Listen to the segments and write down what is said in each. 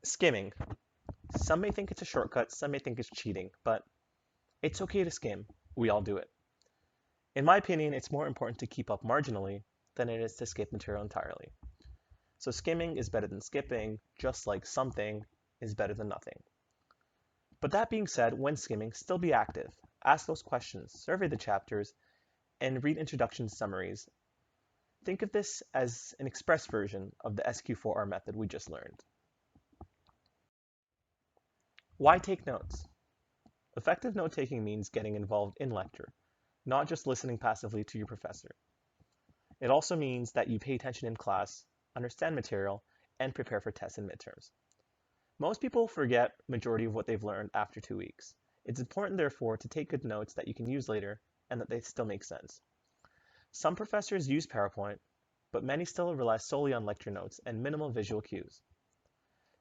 Skimming. Some may think it's a shortcut, some may think it's cheating, but it's okay to skim. We all do it. In my opinion, it's more important to keep up marginally than it is to skip material entirely. So skimming is better than skipping, just like something is better than nothing. But that being said, when skimming, still be active. Ask those questions, survey the chapters, and read introduction summaries. Think of this as an express version of the SQ4R method we just learned. Why take notes? Effective note-taking means getting involved in lecture, not just listening passively to your professor. It also means that you pay attention in class, understand material, and prepare for tests and midterms. Most people forget majority of what they've learned after 2 weeks. It's important, therefore, to take good notes that you can use later and that they still make sense. Some professors use PowerPoint, but many still rely solely on lecture notes and minimal visual cues.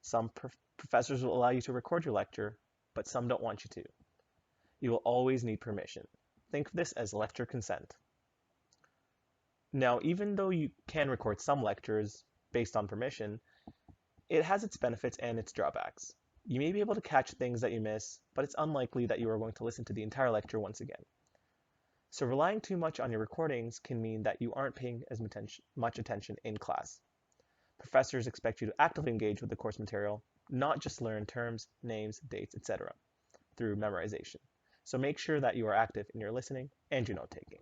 Some professors will allow you to record your lecture, but some don't want you to. You will always need permission. Think of this as lecture consent. Now, even though you can record some lectures based on permission, it has its benefits and its drawbacks. You may be able to catch things that you miss, but it's unlikely that you are going to listen to the entire lecture once again. So relying too much on your recordings can mean that you aren't paying as much attention in class. Professors expect you to actively engage with the course material, not just learn terms, names, dates, etc. through memorization. So make sure that you are active in your listening and your note-taking.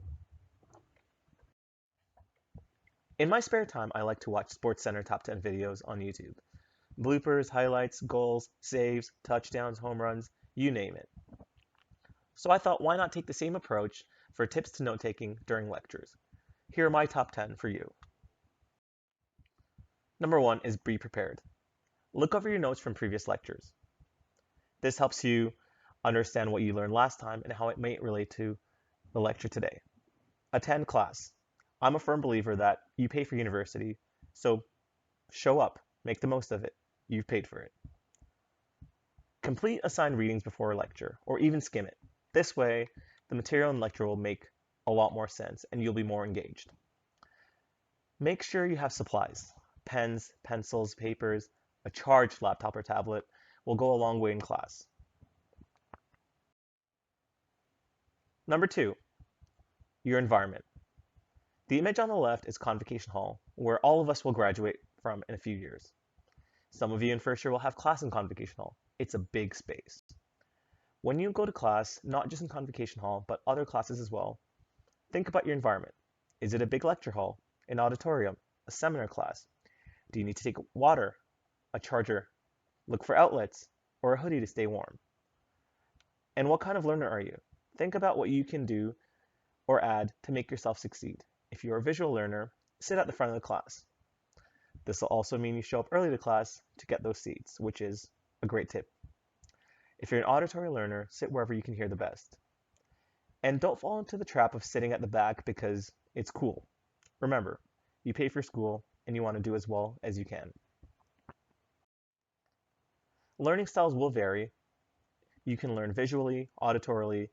In my spare time, I like to watch SportsCenter Top 10 videos on YouTube. Bloopers, highlights, goals, saves, touchdowns, home runs, you name it. So I thought, why not take the same approach for tips to note-taking during lectures? Here are my top 10 for you. Number 1 is be prepared. Look over your notes from previous lectures. This helps you understand what you learned last time and how it may relate to the lecture today. Attend class. I'm a firm believer that you pay for university, so show up, make the most of it. You've paid for it. Complete assigned readings before a lecture, or even skim it. This way, the material in lecture will make a lot more sense and you'll be more engaged. Make sure you have supplies. Pens, pencils, papers, a charged laptop or tablet will go a long way in class. Number 2, your environment. The image on the left is Convocation Hall, where all of us will graduate from in a few years. Some of you in first year will have class in Convocation Hall. It's a big space. When you go to class, not just in Convocation Hall, but other classes as well, think about your environment. Is it a big lecture hall, an auditorium, a seminar class? Do you need to take water, a charger, look for outlets, or a hoodie to stay warm? And what kind of learner are you? Think about what you can do or add to make yourself succeed. If you're a visual learner, sit at the front of the class. This will also mean you show up early to class to get those seats, which is a great tip. If you're an auditory learner, sit wherever you can hear the best. And don't fall into the trap of sitting at the back because it's cool. Remember, you pay for school and you want to do as well as you can. Learning styles will vary. You can learn visually, auditorily,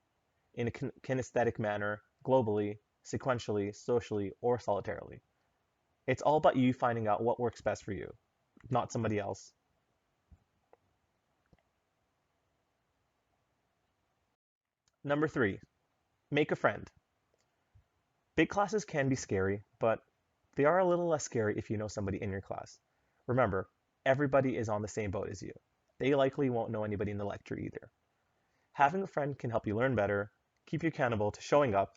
in a kinesthetic manner, globally, sequentially, socially, or solitarily. It's all about you finding out what works best for you, not somebody else. Number 3, make a friend. Big classes can be scary, but they are a little less scary if you know somebody in your class. Remember, everybody is on the same boat as you. They likely won't know anybody in the lecture either. Having a friend can help you learn better, keep you accountable to showing up,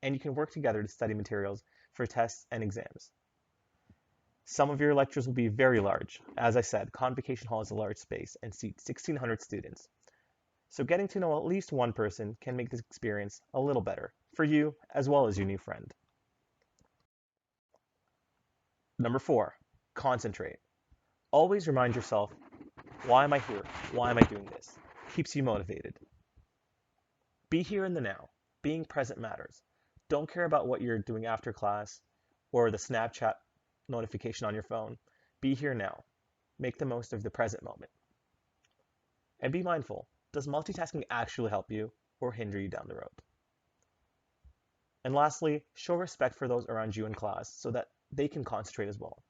and you can work together to study materials for tests and exams. Some of your lectures will be very large. As I said, Convocation Hall is a large space and seats 1,600 students. So getting to know at least one person can make this experience a little better for you as well as your new friend. Number 4, concentrate. Always remind yourself, why am I here? Why am I doing this? Keeps you motivated. Be here in the now. Being present matters. Don't care about what you're doing after class or the Snapchat notification on your phone. Be here now. Make the most of the present moment. And be mindful. Does multitasking actually help you or hinder you down the road? And lastly, show respect for those around you in class so that they can concentrate as well.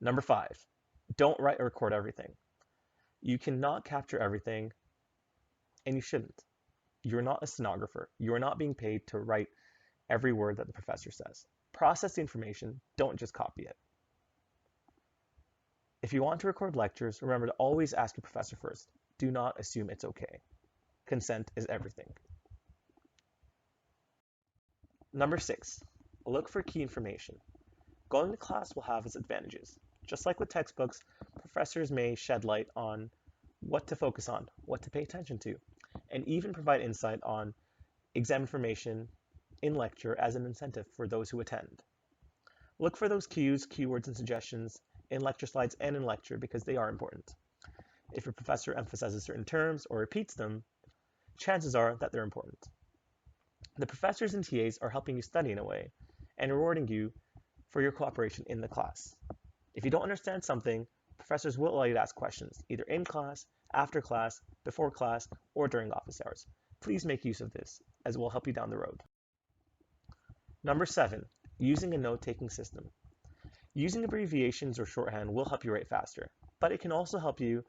Number 5, don't write or record everything. You cannot capture everything, and you shouldn't. You're not a stenographer. You are not being paid to write every word that the professor says. Process the information, don't just copy it. If you want to record lectures, remember to always ask your professor first. Do not assume it's okay. Consent is everything. Number 6, look for key information. Going to class will have its advantages. Just like with textbooks, professors may shed light on what to focus on, what to pay attention to, and even provide insight on exam information in lecture as an incentive for those who attend. Look for those cues, keywords, and suggestions in lecture slides and in lecture because they are important. If a professor emphasizes certain terms or repeats them, chances are that they're important. The professors and TAs are helping you study in a way and rewarding you for your cooperation in the class. If you don't understand something, professors will allow you to ask questions, either in class, after class, before class, or during office hours. Please make use of this, as it will help you down the road. Number 7, using a note-taking system. Using abbreviations or shorthand will help you write faster, but it can also help you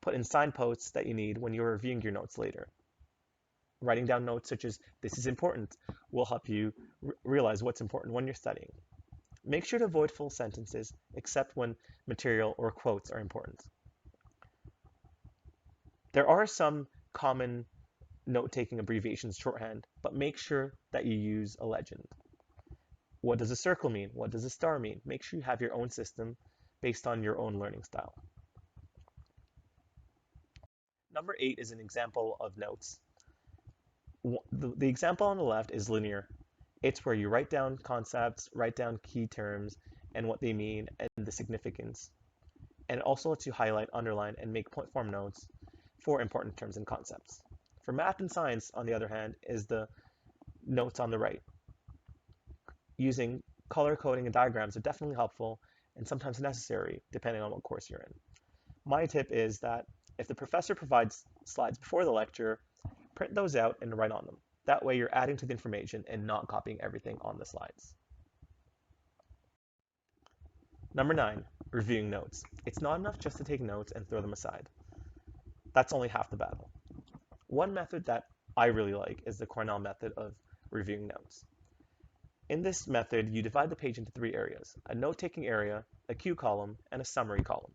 put in signposts that you need when you're reviewing your notes later. Writing down notes such as, "This is important," will help you realize what's important when you're studying. Make sure to avoid full sentences, except when material or quotes are important. There are some common note-taking abbreviations shorthand, but make sure that you use a legend. What does a circle mean? What does a star mean? Make sure you have your own system based on your own learning style. Number 8 is an example of notes. The example on the left is linear. It's where you write down concepts, write down key terms, and what they mean, and the significance. And it also lets you highlight, underline, and make point form notes for important terms and concepts. For math and science, on the other hand, is the notes on the right. Using color coding and diagrams are definitely helpful and sometimes necessary depending on what course you're in. My tip is that if the professor provides slides before the lecture, print those out and write on them. That way you're adding to the information and not copying everything on the slides. Number 9, reviewing notes. It's not enough just to take notes and throw them aside. That's only half the battle. One method that I really like is the Cornell method of reviewing notes. In this method, you divide the page into 3 areas: a note-taking area, a cue column, and a summary column.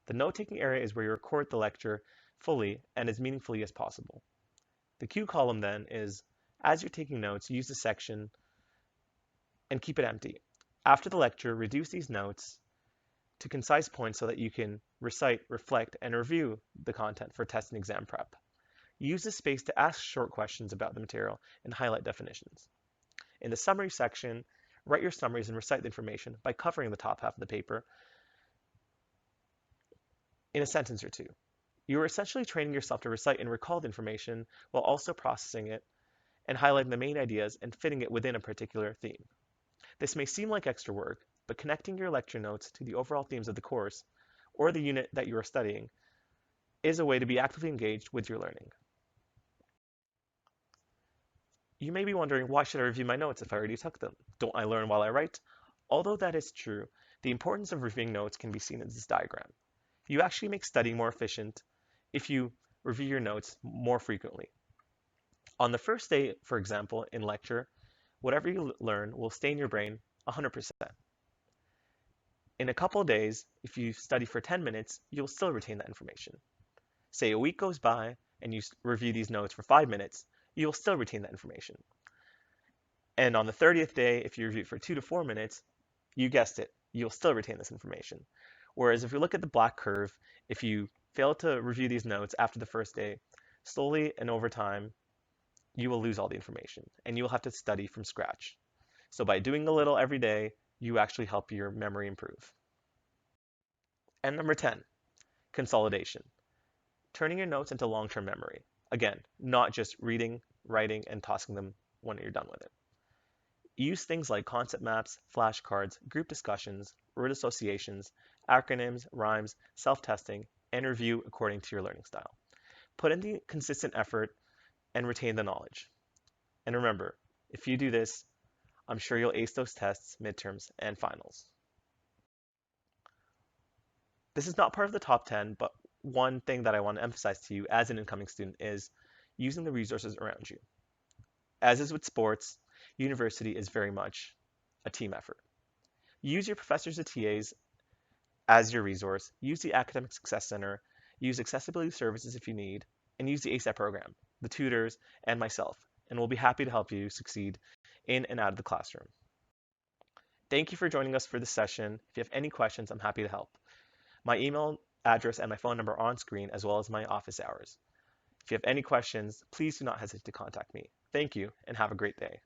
The note-taking area is where you record the lecture fully and as meaningfully as possible. The cue column then is, as you're taking notes, use the section and keep it empty. After the lecture, reduce these notes to concise points so that you can recite, reflect, and review the content for test and exam prep. Use this space to ask short questions about the material and highlight definitions. In the summary section, write your summaries and recite the information by covering the top half of the paper in a sentence or two. You are essentially training yourself to recite and recall the information while also processing it and highlighting the main ideas and fitting it within a particular theme. This may seem like extra work, but connecting your lecture notes to the overall themes of the course or the unit that you are studying is a way to be actively engaged with your learning. You may be wondering, why should I review my notes if I already took them? Don't I learn while I write? Although that is true, the importance of reviewing notes can be seen in this diagram. You actually make studying more efficient if you review your notes more frequently. On the first day, for example, in lecture, whatever you learn will stay in your brain 100%. In a couple of days, if you study for 10 minutes, you'll still retain that information. Say a week goes by and you review these notes for 5 minutes, you will still retain that information. And on the 30th day, if you review it for 2 to 4 minutes, you guessed it, you'll still retain this information. Whereas if you look at the black curve, if you fail to review these notes after the first day, slowly and over time, you will lose all the information and you will have to study from scratch. So by doing a little every day, you actually help your memory improve. And number 10, consolidation. Turning your notes into long-term memory. Again, not just reading, writing, and tossing them when you're done with it. Use things like concept maps, flashcards, group discussions, word associations, acronyms, rhymes, self-testing, and review according to your learning style. Put in the consistent effort and retain the knowledge. And remember, if you do this, I'm sure you'll ace those tests, midterms, and finals. This is not part of the top 10, but one thing that I want to emphasize to you as an incoming student is using the resources around you. As is with sports, university is very much a team effort. Use your professors and TAs as your resource, use the Academic Success Center, use accessibility services if you need, and use the ASAP program, the tutors, and myself, and we'll be happy to help you succeed in and out of the classroom. Thank you for joining us for this session. If you have any questions, I'm happy to help. My email address and my phone number are on screen, as well as my office hours. If you have any questions, please do not hesitate to contact me. Thank you, and have a great day.